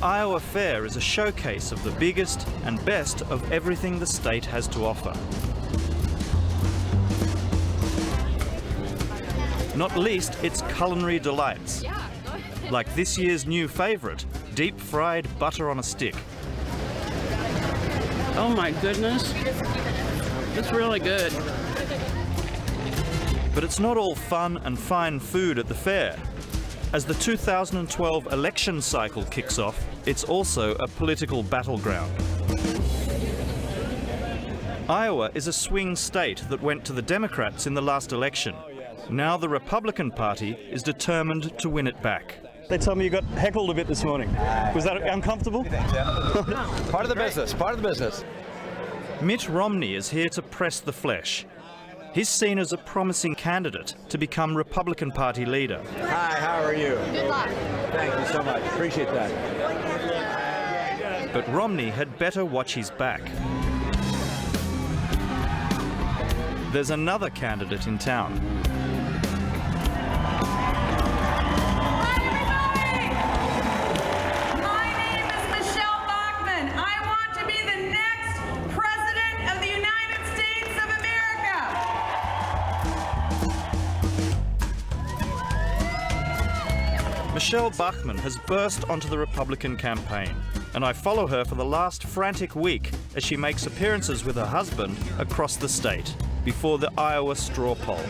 Iowa Fair is a showcase of the biggest and best of everything the state has to offer. Not least its culinary delights, like this year's new favourite, deep-fried butter on a stick. Oh my goodness, it's really good. But it's not all fun and fine food at the fair. As the 2012 election cycle kicks off, it's also a political battleground. Iowa is a swing state that went to the Democrats in the last election. Now the Republican Party is determined to win it back. They told me you got heckled a bit this morning. Was that uncomfortable? Part of the business, part of the business. Mitt Romney is here to press the flesh. He's seen as a promising candidate to become Republican Party leader. Hi, how are you? Good luck. Thank you so much. Appreciate that. But Romney had better watch his back. There's another candidate in town. My name is Michele Bachmann. I want to be the next President of the United States of America. Michele Bachmann has burst onto the Republican campaign, and I follow her for the last frantic week as she makes appearances with her husband across the state before the Iowa straw poll.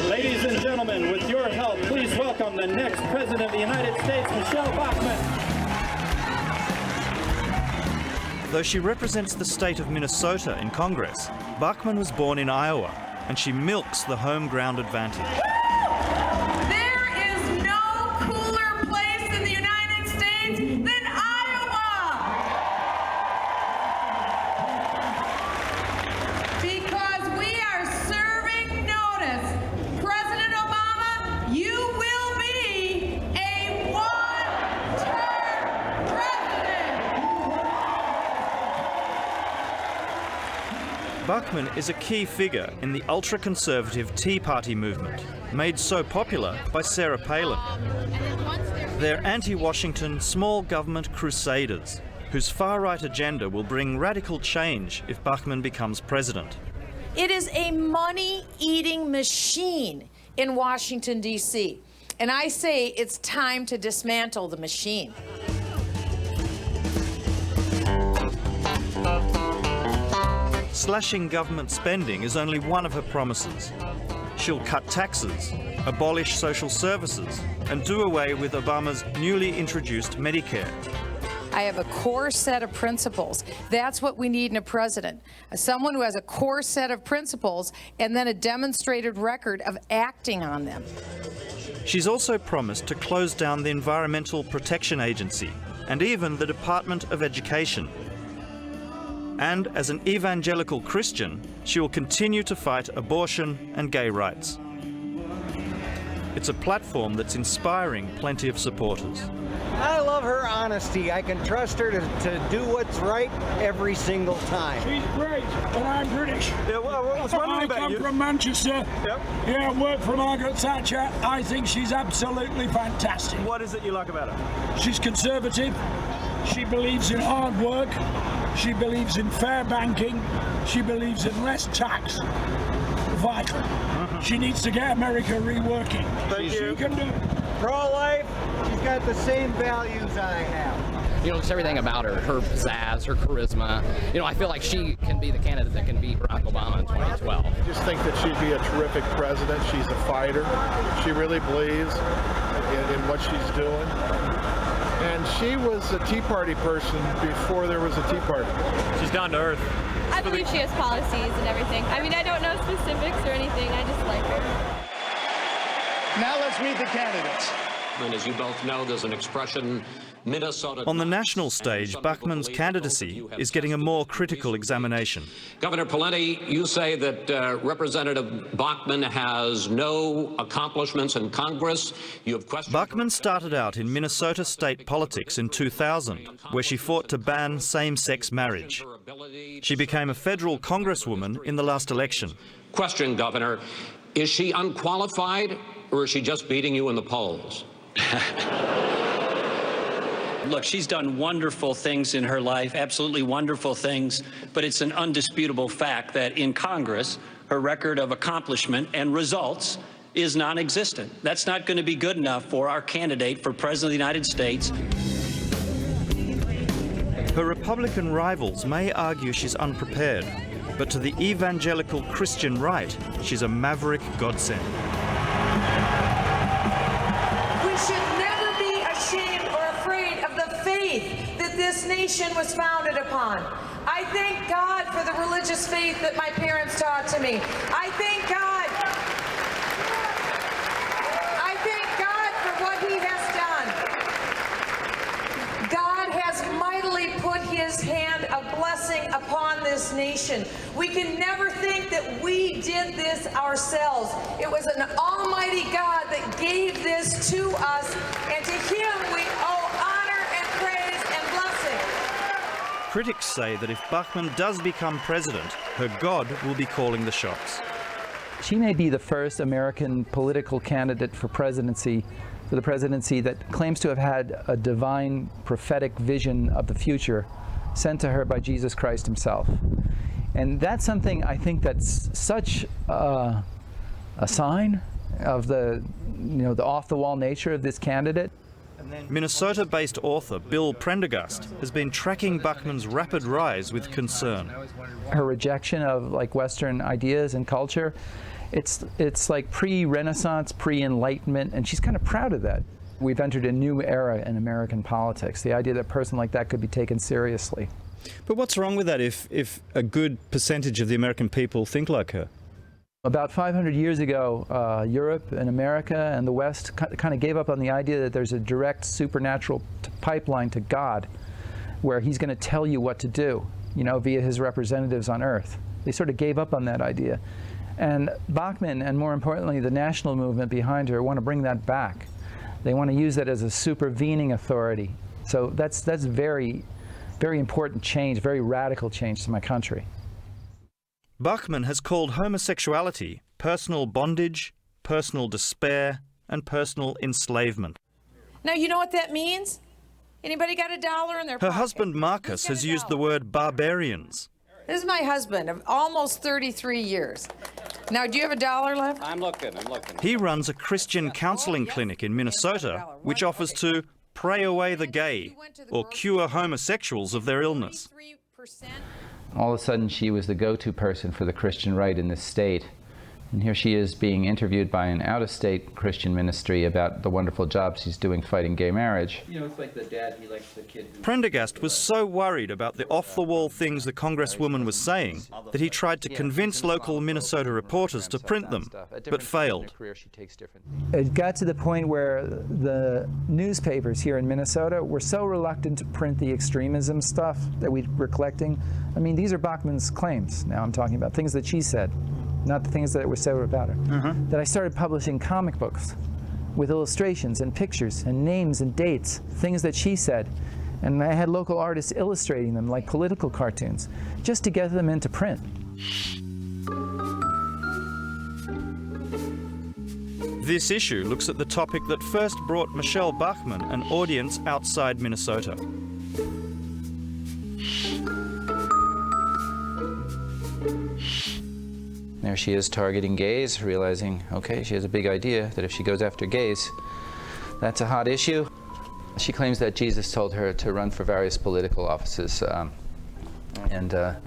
Ladies and gentlemen, with your help, please welcome the next President of the United States, Michele Bachmann. Though she represents the state of Minnesota in Congress, Bachmann was born in Iowa, and she milks the home ground advantage. There is no cooler place in the United States than Iowa. Because we are serving notice. President Obama, you will be a one-term president. Bachmann is a key figure in the ultra-conservative Tea Party movement, made so popular by Sarah Palin. They're anti-Washington small government crusaders, whose far-right agenda will bring radical change if Bachmann becomes president. It is a money-eating machine in Washington, D.C. And I say it's time to dismantle the machine. Slashing government spending is only one of her promises. She'll cut taxes, abolish social services, and do away with Obama's newly introduced Medicare. I have a core set of principles. That's what we need in a president. Someone who has a core set of principles and then a demonstrated record of acting on them. She's also promised to close down the Environmental Protection Agency and even the Department of Education. And as an evangelical Christian, she will continue to fight abortion and gay rights. It's a platform that's inspiring plenty of supporters. I love her honesty. I can trust her to do what's right every single time. She's great, but I'm British. Yeah, well, I was wondering about you. I come from Manchester. Yep. Yeah, I work for Margaret Thatcher. I think she's absolutely fantastic. What is it you like about her? She's conservative. She believes in hard work. She believes in fair banking. She believes in less tax. Vital. She needs to get America reworking. She can do it. Pro-life, she's got the same values I have. You know, just everything about her, her pizzazz, her charisma. You know, I feel like she can be the candidate that can beat Barack Obama in 2012. I just think that she'd be a terrific president. She's a fighter. She really believes in what she's doing. And she was a Tea Party person before there was a Tea Party. She's down to earth. I believe she has policies and everything. I mean, I don't know specifics or anything. I just like her. Now let's meet the candidates. And as you both know, there's an expression, Minnesota... On the national stage, Bachmann's candidacy is getting a more critical examination. Governor Pawlenty, you say that Representative Bachmann has no accomplishments in Congress. You have questioned... Bachmann started out in Minnesota state politics in 2000, where she fought to ban same-sex marriage. She became a federal congresswoman in the last election. Question, Governor, is she unqualified or is she just beating you in the polls? Look, she's done wonderful things in her life, absolutely wonderful things, but it's an undisputable fact that in Congress, her record of accomplishment and results is non-existent. That's not going to be good enough for our candidate for President of the United States. Her Republican rivals may argue she's unprepared, but to the evangelical Christian right, she's a maverick godsend. We should never be ashamed or afraid of the faith that this nation was founded upon. I thank God for the religious faith that my parents taught to me. I thank God for what He has done. God has mightily put His hand of blessing upon this nation. We can never think that we did this ourselves. It was an almighty God that gave this to us, and to Him we owe honor and praise and blessing. Critics say that if Bachmann does become president, her God will be calling the shots. She may be the first American political candidate for the presidency that claims to have had a divine prophetic vision of the future sent to her by Jesus Christ Himself. And that's something I think that's such a sign of the off-the-wall nature of this candidate. Minnesota-based author Bill Prendergast has been tracking Bachmann's rapid rise with concern. Her rejection of Western ideas and culture, it's like pre-Renaissance, pre-Enlightenment, and she's kind of proud of that. We've entered a new era in American politics, the idea that a person like that could be taken seriously. But what's wrong with that if a good percentage of the American people think like her? About 500 years ago, Europe and America and the West kind of gave up on the idea that there's a direct supernatural pipeline to God where He's going to tell you what to do, via His representatives on earth. They sort of gave up on that idea. And Bachmann, and more importantly, the national movement behind her, want to bring that back. They want to use that as a supervening authority. So that's very, very important change, very radical change to my country. Bachmann has called homosexuality personal bondage, personal despair, and personal enslavement. Now, you know what that means? Anybody got $1 in their pocket? Her husband Marcus has used the word barbarians. This is my husband of almost 33 years. Now, do you have $1 left? I'm looking. He runs a Christian counseling clinic in Minnesota, which offers to pray away the gay or cure homosexuals of their illness. All of a sudden, she was the go-to person for the Christian right in this state. And here she is being interviewed by an out-of-state Christian ministry about the wonderful job she's doing fighting gay marriage. It's like the dad, he likes the kid. Prendergast was so worried about the off-the-wall things the Congresswoman was saying that he tried to convince local Minnesota reporters to print them, but failed. It got to the point where the newspapers here in Minnesota were so reluctant to print the extremism stuff that we were collecting. I mean, these are Bachmann's claims now I'm talking about, things that she said, not the things that were said about her. That I started publishing comic books with illustrations and pictures and names and dates, things that she said. And I had local artists illustrating them like political cartoons, just to get them into print. This issue looks at the topic that first brought Michele Bachmann an audience outside Minnesota. There she is targeting gays, realizing, okay, she has a big idea that if she goes after gays, that's a hot issue. She claims that Jesus told her to run for various political offices. Familiar?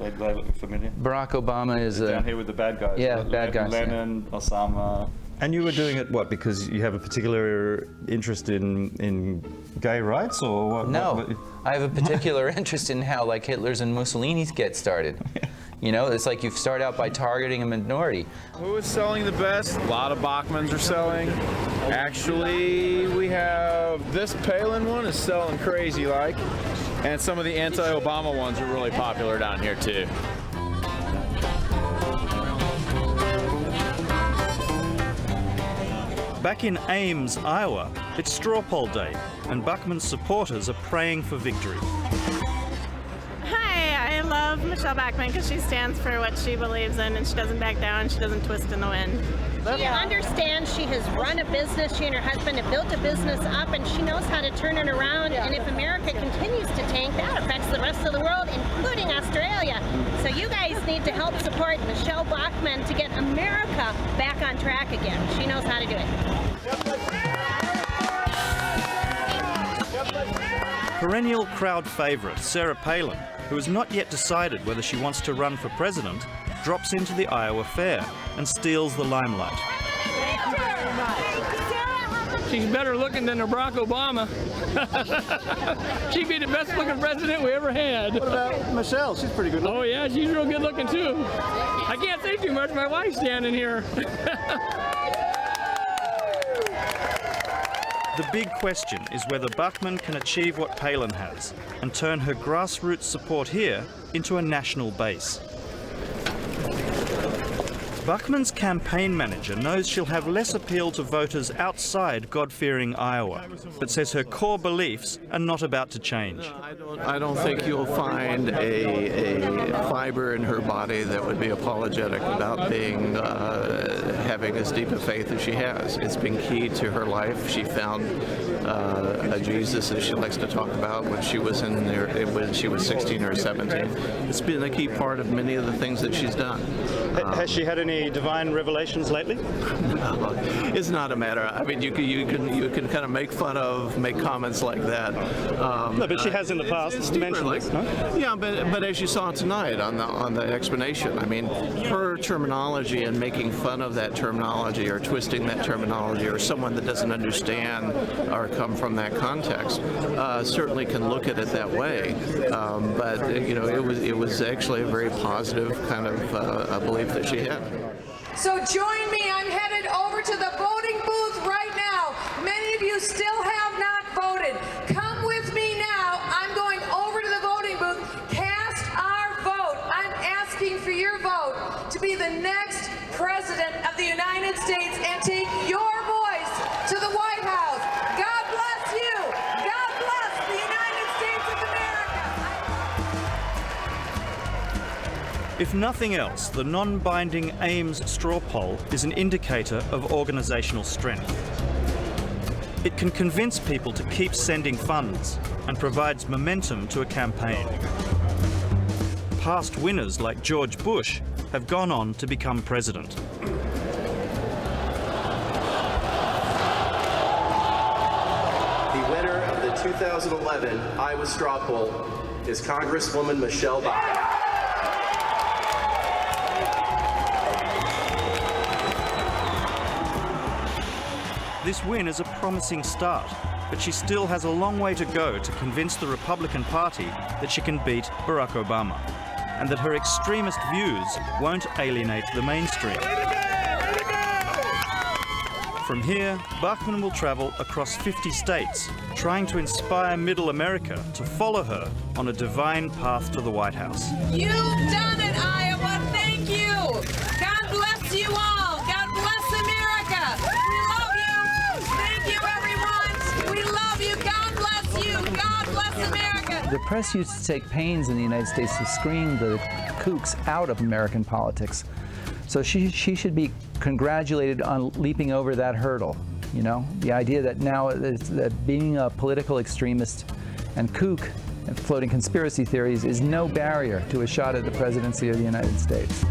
Barack Obama is down here with the bad guys. Yeah, bad guys. Lenin, Osama. And you were doing it, what, because you have a particular interest in gay rights, or what? No, I have a particular interest in how, like, Hitler's and Mussolini's get started. You know, it's like you start out by targeting a minority. Who is selling the best? A lot of Bachmanns are selling. Actually, we have this Palin one is selling crazy like, and some of the anti-Obama ones are really popular down here too. Back in Ames, Iowa, it's straw poll day, and Bachmann's supporters are praying for victory. Hi, I love Michele Bachmann because she stands for what she believes in, and she doesn't back down, she doesn't twist in the wind. She understands she has run a business, she and her husband have built a business up, and she knows how to turn it around, and if America tank, that affects the rest of the world, including Australia. So you guys need to help support Michele Bachmann to get America back on track again. She knows how to do it. Perennial crowd favourite Sarah Palin, who has not yet decided whether she wants to run for president, drops into the Iowa fair and steals the limelight. She's better looking than Barack Obama. She'd be the best looking president we ever had. What about Michelle? She's pretty good looking. Oh yeah, she's real good looking too. I can't say too much, my wife's standing here. The big question is whether Bachmann can achieve what Palin has and turn her grassroots support here into a national base. Bachmann's campaign manager knows she'll have less appeal to voters outside God-fearing Iowa, but says her core beliefs are not about to change. I don't think you'll find a fiber in her body that would be apologetic about being having as deep a faith as she has. It's been key to her life. She found a Jesus, as she likes to talk about, when she was when she was 16 or 17. It's been a key part of many of the things that she's done. Has she had any divine revelations lately? No, it's not a matter. I mean, you can kind of make comments like that. No, but she has in the past mentioned this, no? Yeah, but as you saw tonight on the explanation, I mean, her terminology and making fun of that terminology or twisting that terminology, or someone that doesn't understand or come from that context certainly can look at it that way. But you know, it was actually a very positive kind of a belief that she had. So join me. I'm headed over to the voting booth right now. Many of you still have not voted. Come with me now. I'm going over to the voting booth. Cast our vote. I'm asking for your vote to be the next president of the United States and take your voice to the White House. God bless you. God bless the United States of America. If nothing else, the non-binding Ames straw poll is an indicator of organisational strength. It can convince people to keep sending funds and provides momentum to a campaign. Past winners like George Bush have gone on to become president. The winner of the 2011 Iowa straw poll is Congresswoman Michele Bachmann. This win is a promising start, but she still has a long way to go to convince the Republican Party that she can beat Barack Obama, and that her extremist views won't alienate the mainstream. From here, Bachmann will travel across 50 states, trying to inspire Middle America to follow her on a divine path to the White House. You've done it, Iowa. Thank you. God bless you all. God bless America. We love you. Thank you, everyone. We love you. God bless you. God bless America. The press used to take pains in the United States to screen the kooks out of American politics. So she should be congratulated on leaping over that hurdle. You know, the idea that now that being a political extremist and kook and floating conspiracy theories is no barrier to a shot at the presidency of the United States.